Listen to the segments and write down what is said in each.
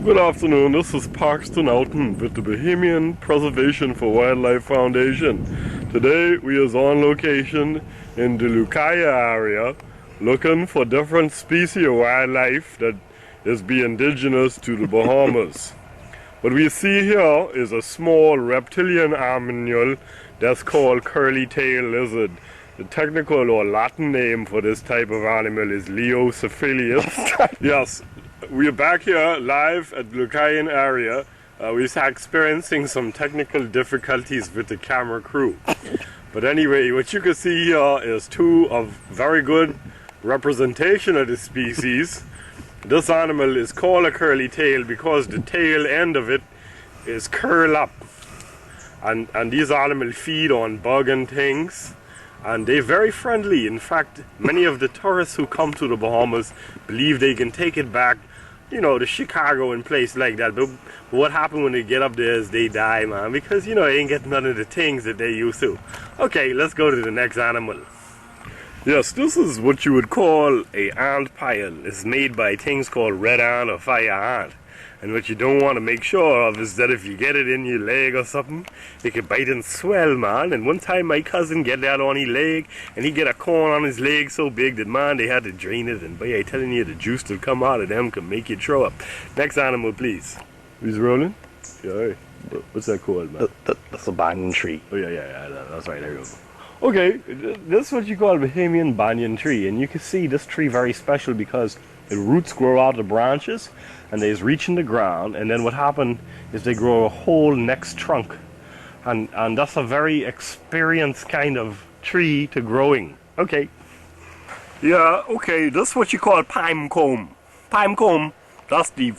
Good afternoon, this is Parkston Outen with the Bahamian Preservation for Wildlife Foundation. Today we is on location in the Lucaya area looking for different species of wildlife that is be indigenous to the Bahamas. What we see here is a small reptilian animal that's called curly-tailed lizard. The technical or Latin name for this type of animal is Leocephalus. Yes, we are back here live at the Lucayan area. We're experiencing some technical difficulties with the camera crew. But anyway, what you can see here is two of very good representation of the species. This animal is called a curly tail because the tail end of it is curl up. And these animals feed on bug and things. And they're very friendly. In fact, many of the tourists who come to the Bahamas believe they can take it back, you know, to Chicago and place like that. But what happens when they get up there is they die, man, because, you know, they ain't get none of the things that they used to. Okay, let's go to the next animal. Yes, this is what you would call a ant pile. It's made by things called red ant or fire ant. And what you don't want to make sure of is that if you get it in your leg or something, it can bite and swell, man. And one time my cousin get that on his leg, and he get a corn on his leg so big that, man, they had to drain it. And boy, I telling you, the juice to come out of them can make you throw up. Next animal, please. He's rolling? Yeah, all right. What's that called, man? That's a banyan tree. Oh, yeah, that's right, there you go. Okay, this is what you call a Bahamian banyan tree. And you can see this tree very special because the roots grow out of the branches and they reach in the ground, and then what happens is they grow a whole next trunk, and that's a very experienced kind of tree to growing. Okay. Yeah, okay, this is what you call pine cone. Pine cone, that's the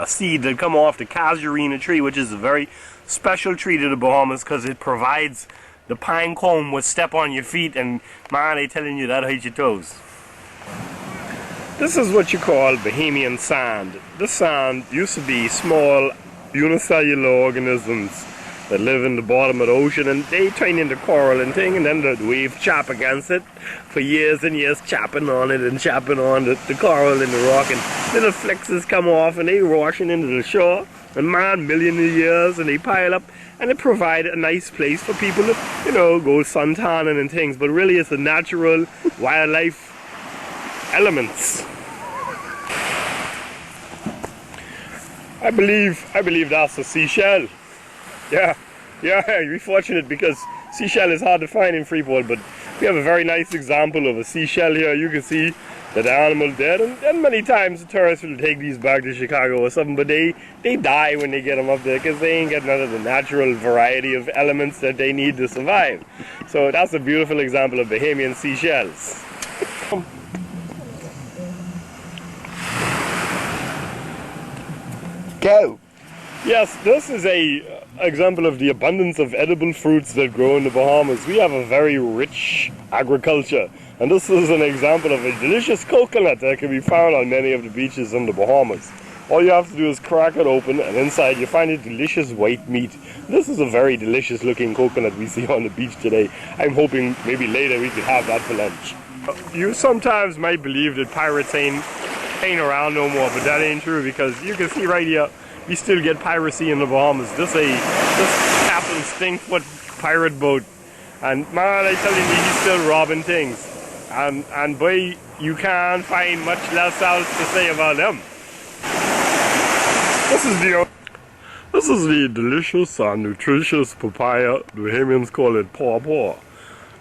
seed that come off the casuarina tree, which is a very special tree to the Bahamas because it provides the pine cone would step on your feet, and man, they telling you that'll hit your toes. This is what you call Bahamian sand. This sand used to be small unicellular organisms that live in the bottom of the ocean, and they turn into coral and thing, and then the waves chop against it for years and years, chopping on it and chopping on the coral and the rock, and little flexes come off and they washing into the shore, and man, millions of years, and they pile up, and it provide a nice place for people to, you know, go suntanning and things. But really it's a natural wildlife elements. I believe that's a seashell. Yeah, we're fortunate because seashell is hard to find in Freeport, but we have a very nice example of a seashell here. You can see that the animal dead, and many times the tourists will take these back to Chicago or something, but they die when they get them up there because they ain't got none of the natural variety of elements that they need to survive. So that's a beautiful example of Bahamian seashells. Go! Yes, this is a example of the abundance of edible fruits that grow in the Bahamas. We have a very rich agriculture, and this is an example of a delicious coconut that can be found on many of the beaches in the Bahamas. All you have to do is crack it open, and inside you find a delicious white meat. This is a very delicious looking coconut we see on the beach today. I'm hoping maybe later we could have that for lunch. You sometimes might believe that pirates ain't around no more, but that ain't true, because you can see right here we still get piracy in the Bahamas. This Captain Stinkfoot pirate boat, and man, I tell you, he's still robbing things, and boy, you can't find much less else to say about them. This is the delicious and nutritious papaya. The Bahamians call it pawpaw.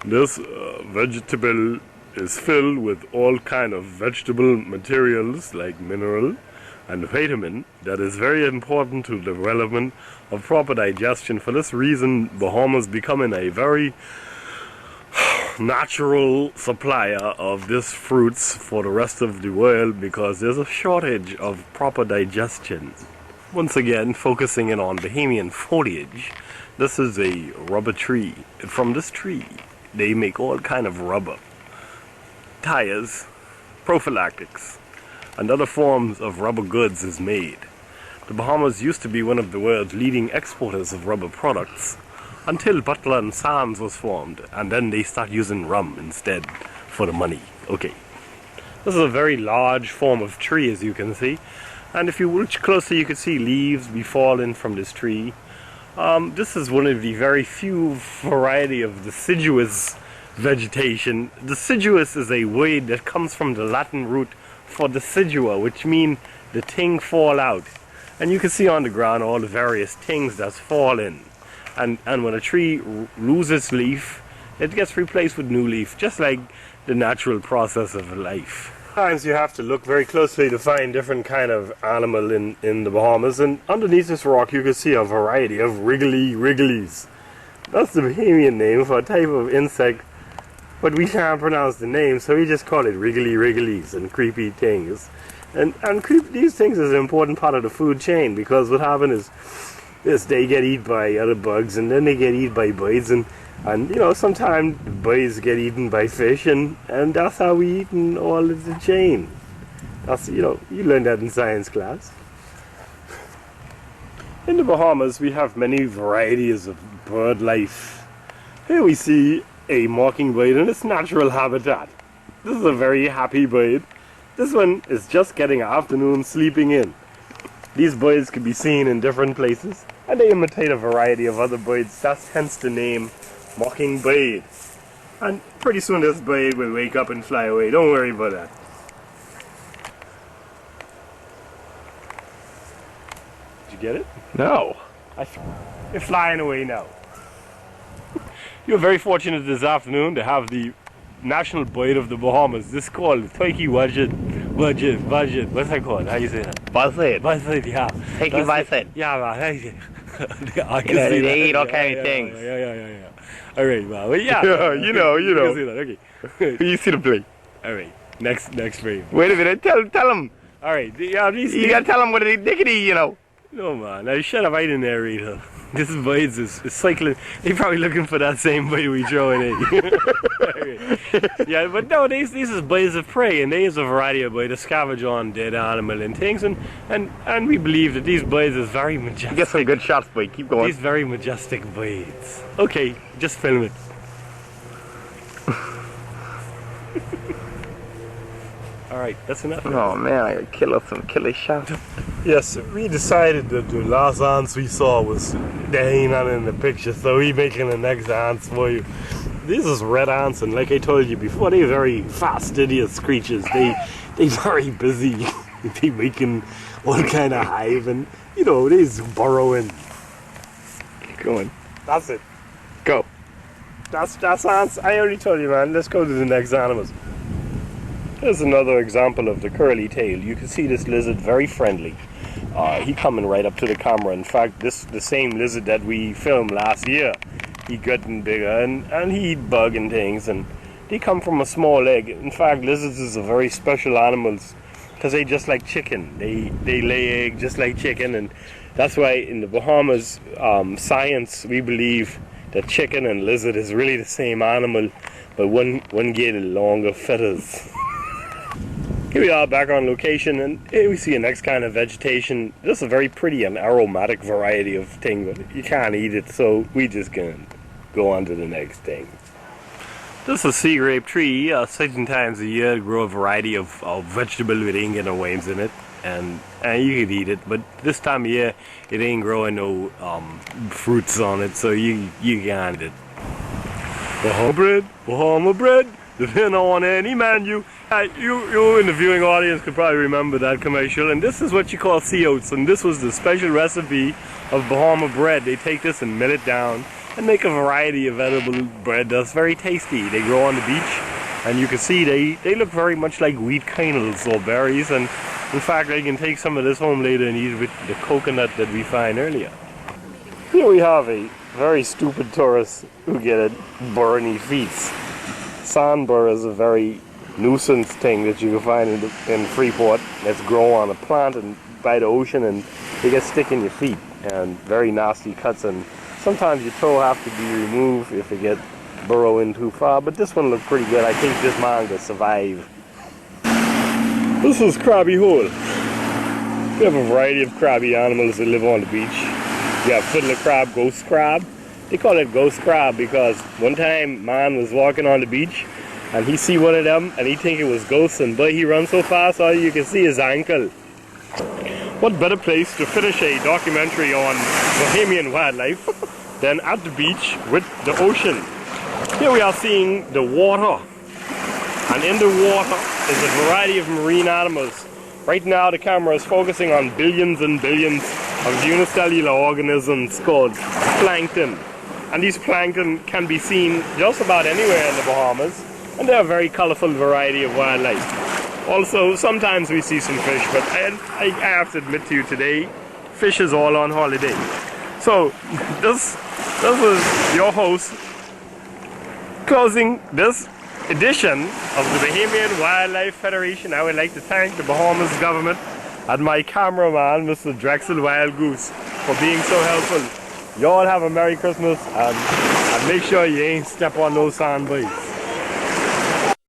This vegetable is filled with all kind of vegetable materials like mineral and vitamin that is very important to the development of proper digestion. For this reason, Bahamas becoming a very natural supplier of these fruits for the rest of the world, because there's a shortage of proper digestion. Once again, focusing in on Bahamian foliage, this is a rubber tree. From this tree, they make all kind of rubber, tires, prophylactics, and other forms of rubber goods is made. The Bahamas used to be one of the world's leading exporters of rubber products until Butler and Sands was formed, and then they start using rum instead for the money. Okay. This is a very large form of tree, as you can see, And if you look closer, you can see leaves be falling from this tree. This is one of the very few variety of deciduous vegetation. Deciduous is a word that comes from the Latin root for decidua, which means the thing fall out. And you can see on the ground all the various things that's fallen. And when a tree loses leaf, it gets replaced with new leaf, just like the natural process of life. Sometimes you have to look very closely to find different kind of animal in the Bahamas, and underneath this rock you can see a variety of wriggles. That's the Bahamian name for a type of insect, but we can't pronounce the name, so we just call it wriggles and creepy things. And these things is an important part of the food chain, because what happens is they get eaten by other bugs, and then they get eaten by birds, and you know, sometimes birds get eaten by fish, and that's how we eat in all of the chain. That's, you know, you learned that in science class. In the Bahamas, we have many varieties of bird life. Here we see a mockingbird in its natural habitat. This is a very happy bird. This one is just getting afternoon sleeping in. These birds can be seen in different places, and they imitate a variety of other birds. That's hence the name mockingbird. And pretty soon this bird will wake up and fly away. Don't worry about that. Did you get it? No. They're flying away now. You're very fortunate this afternoon to have the national bird of the Bahamas. This is called turkey budget. What's that called? How you say that? Buzzard, yeah. Turkey buzzard. Yeah, man. I can You know, say they that. eat all kind of things. Yeah. All right, man. Well, yeah. Yeah, you know. You can say that. Okay. You see the play. All right. Next frame. Wait a minute. Tell them. All right. Yeah, You gotta tell them what they can eat, you know. No, man. Now shut up. I didn't narrate her. This birds is cycling. They're probably looking for that same bait we throwing in. Yeah, but no, these is birds of prey, and there is a variety of birds that scavenge on dead animal and things, and we believe that these birds is very majestic. Get some good shots, boy. Keep going. These very majestic birds. Okay, just film it. All right, that's enough. Oh man, I gotta kill us some killer shots. Yes, we decided that the last ants we saw was they ain't not in the picture, so we making the next ants for you. These is red ants, and like I told you before, they very fastidious creatures. They very busy. They making all kind of hive, and you know they's burrowing. Keep going. That's it. Go. That's ants. I already told you, man. Let's go to the next animals. Here's another example of the curly tail. You can see this lizard very friendly. He coming right up to the camera. In fact, the same lizard that we filmed last year. He getting bigger, and he eat bug and things, and they come from a small egg. In fact, lizards is a very special animals because they just like chicken. They lay egg just like chicken, and that's why in the Bahamas science we believe that chicken and lizard is really the same animal, but one get longer feathers. Here we are back on location, and here we see a next kind of vegetation. This is a very pretty and aromatic variety of thing, but you can't eat it, so we just gonna go on to the next thing. This is a sea grape tree. Certain times a year grow a variety of vegetable with ain't got no worms in it, and you can eat it, but this time of year it ain't growing no fruits on it, so you can't eat it. Bahama bread, depending on any menu. You in the viewing audience could probably remember that commercial, and this is what you call sea oats, and this was the special recipe of Bahama bread. They take this and mill it down and make a variety of edible bread that's very tasty. They grow on the beach, and you can see they look very much like wheat kernels or berries, and in fact I can take some of this home later and eat it with the coconut that we find earlier. Here we have a very stupid tourist who get a burr in his feet. Sandburr is a very nuisance thing that you can find in Freeport that's grow on a plant and by the ocean, and they get stick in your feet and very nasty cuts, and sometimes your toe have to be removed if it get burrow in too far, but this one looked pretty good. I think this man could survive. This is Crabby Hole. We have a variety of crabby animals that live on the beach. You have fiddler crab, ghost crab. They call it ghost crab because one time man was walking on the beach and he see one of them and he think it was ghosts, and but he runs so fast all you can see is ankle. what better place to finish a documentary on Bahamian wildlife than at the beach with the ocean. Here we are seeing the water, and in the water is a variety of marine animals. Right now the camera is focusing on billions and billions of unicellular organisms called plankton. And these plankton can be seen just about anywhere in the Bahamas, and they're a very colorful variety of wildlife. Also, sometimes we see some fish, but I have to admit to you today, fish is all on holiday. So, this is your host closing this edition of the Bahamian Wildlife Federation. I would like to thank the Bahamas government and my cameraman, Mr. Drexel Wild Goose, for being so helpful. Y'all have a Merry Christmas, and make sure you ain't step on those sandbites.